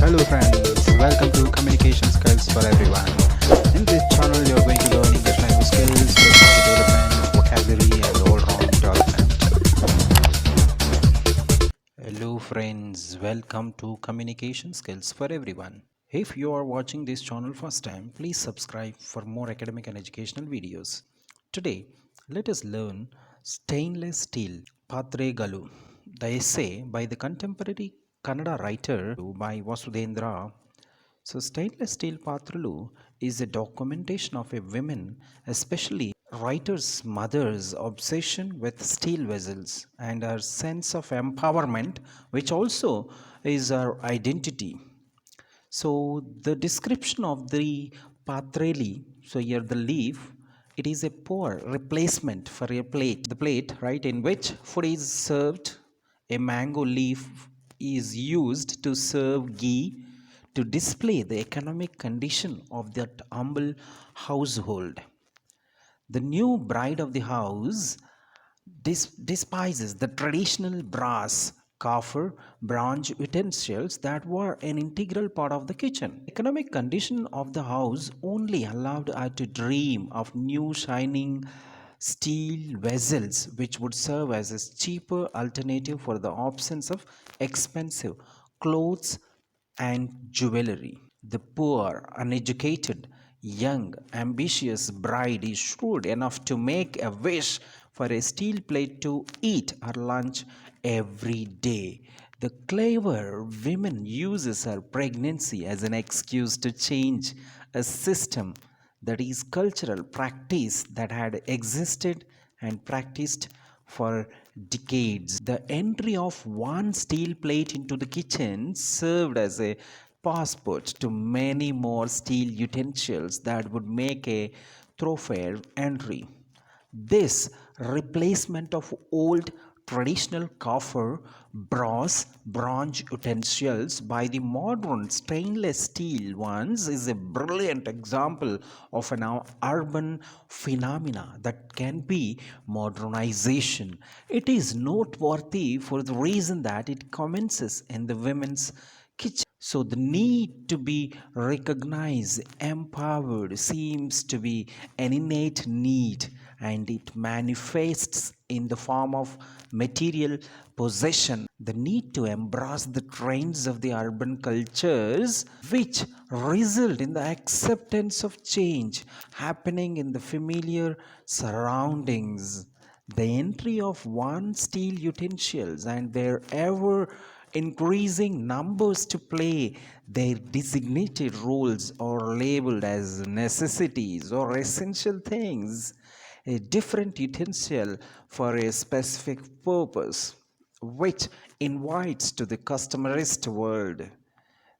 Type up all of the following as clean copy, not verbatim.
Hello friends, welcome to Communication Skills for Everyone. In this channel you are going to learn English language skills, personality development, vocabulary and all-round development. Hello friends, welcome to Communication Skills for Everyone. If you are watching this channel first time, please subscribe for more academic and educational videos. Today, let us learn stainless steel, Patregalu, the essay by the contemporary Kannada writer by Vasundhendra. So, stainless steel Patralu is a documentation of a woman, especially writer's mother's obsession with steel vessels and her sense of empowerment, which also is her identity. So, the description of the Patreli, so here the leaf, it is a poor replacement for a plate. The plate, right, in which food is served, a mango leaf is used to serve ghee to display the economic condition of that humble household. The new bride of the house despises the traditional brass, copper, bronze utensils that were an integral part of the kitchen. The economic condition of the house only allowed her to dream of new shining steel vessels which would serve as a cheaper alternative for the absence of expensive clothes and jewelry. The poor, uneducated, young, ambitious bride is shrewd enough to make a wish for a steel plate to eat her lunch every day. The clever woman uses her pregnancy as an excuse to change a system, that is cultural practice that had existed and practiced for decades. The entry of one steel plate into the kitchen served as a passport to many more steel utensils that would make a thoroughfare entry. This replacement of old traditional copper, brass, bronze utensils by the modern stainless steel ones is a brilliant example of an urban phenomena that can be modernization. It is noteworthy for the reason that it commences in the women's kitchen. So, the need to be recognized, empowered, seems to be an innate need, and it manifests in the form of material possession. The need to embrace the trends of the urban cultures, which result in the acceptance of change happening in the familiar surroundings. The entry of one steel utensils and their ever increasing numbers to play their designated roles or labeled as necessities or essential things, a different utensil for a specific purpose, which invites to the customerist world.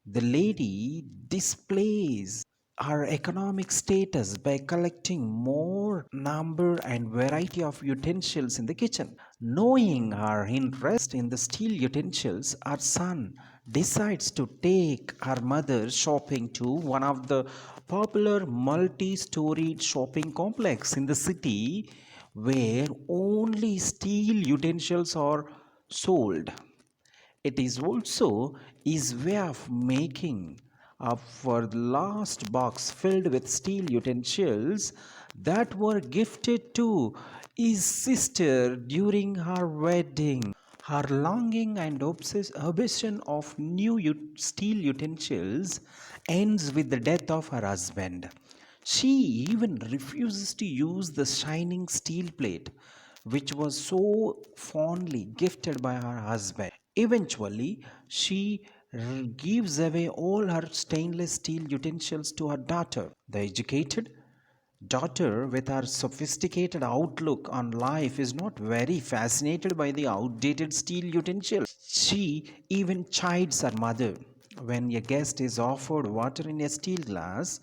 The lady displays her economic status by collecting more number and variety of utensils in the kitchen. Knowing her interest in the steel utensils, her son decides to take her mother shopping to one of the popular multi-storied shopping complex in the city where only steel utensils are sold. It is also his way of making up for the last box filled with steel utensils that were gifted to his sister during her wedding. Her longing and obsession of new steel utensils ends with the death of her husband. She even refuses to use the shining steel plate which was so fondly gifted by her husband. Eventually, she gives away all her stainless steel utensils to her daughter. The educated daughter, with her sophisticated outlook on life, is not very fascinated by the outdated steel utensils. She even chides her mother when a guest is offered water in a steel glass.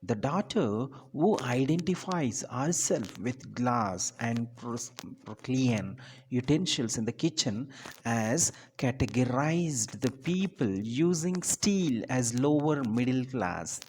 The daughter, who identifies herself with glass and porcelain utensils in the kitchen, has categorized the people using steel as lower middle class.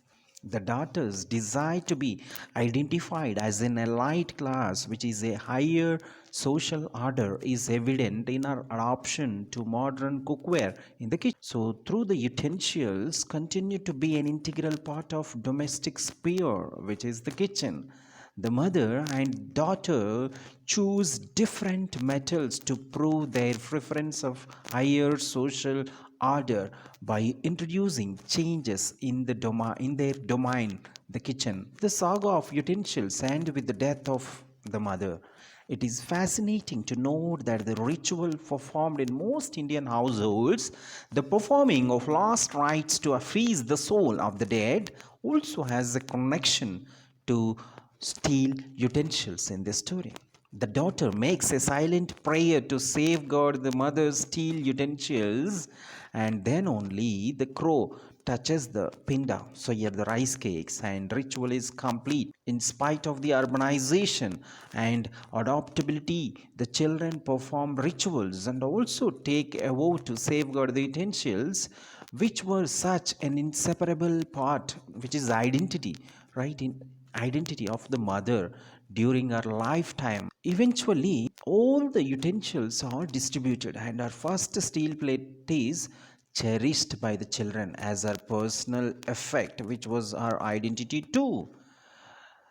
The daughters desire to be identified as an elite class, which is a higher social order, is evident in our adoption to modern cookware in the kitchen. So, through the utensils continue to be an integral part of domestic sphere, which is the kitchen. The mother and daughter choose different methods to prove their preference of higher social order by introducing changes in their domain, the kitchen. The saga of utensils ends with the death of the mother. It is fascinating to note that the ritual performed in most Indian households, the performing of last rites to appease the soul of the dead, also has a connection to steel utensils in the story. The daughter makes a silent prayer to safeguard the mother's steel utensils, and then only the crow touches the pinda, so here the rice cakes, and ritual is complete. In spite of the urbanization and adaptability, the children perform rituals and also take a vow to safeguard the utensils, which were such an inseparable part, which is identity, right? In identity of the mother during her lifetime. Eventually, all the utensils are distributed, and her first steel plate is cherished by the children as her personal effect, which was her identity too.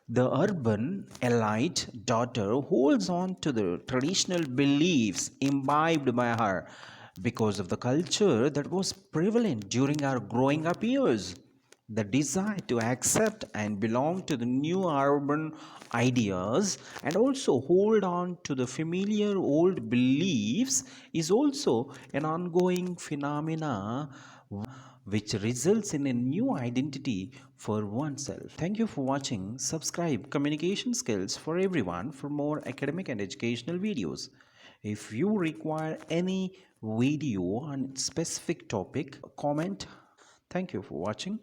The urban elite daughter holds on to the traditional beliefs imbibed by her because of the culture that was prevalent during her growing up years. The desire to accept and belong to the new urban ideas and also hold on to the familiar old beliefs is also an ongoing phenomena which results in a new identity for oneself. Thank you for watching. Subscribe Communication Skills for Everyone for more academic and educational videos. If you require any video on specific topic, comment. Thank you for watching.